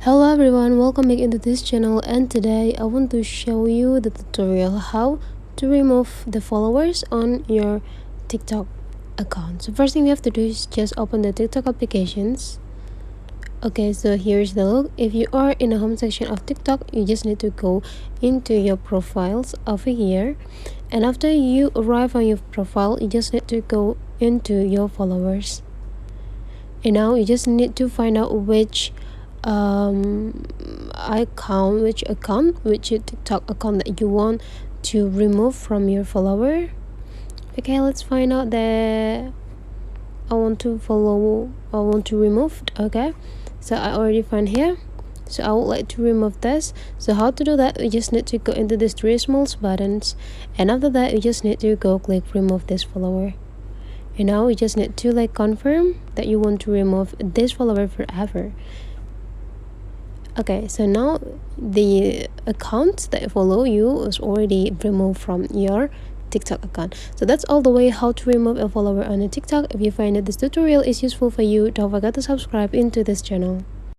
Hello everyone, welcome back into this channel, and today I want to show you the tutorial how to remove the followers on your TikTok account. So first thing we have to do is just open the TikTok applications. Okay, so here's the look. If you are in the home section of TikTok, you just need to go into your profiles over here, and after you arrive on your profile, you just need to go into your followers. And now you just need to find out which TikTok account that you want to remove from your follower. Okay, let's find out that I want to remove. Okay, so I already find here, so I would like to remove this. So how to do that? We just need to go into these three small buttons, and after that you just need to go click remove this follower. And now you just need to confirm that you want to remove this follower forever. Okay, so now the account that follow you is already removed from your TikTok account. So that's all the way how to remove a follower on a TikTok. If you find that this tutorial is useful for you, don't forget to subscribe into this channel.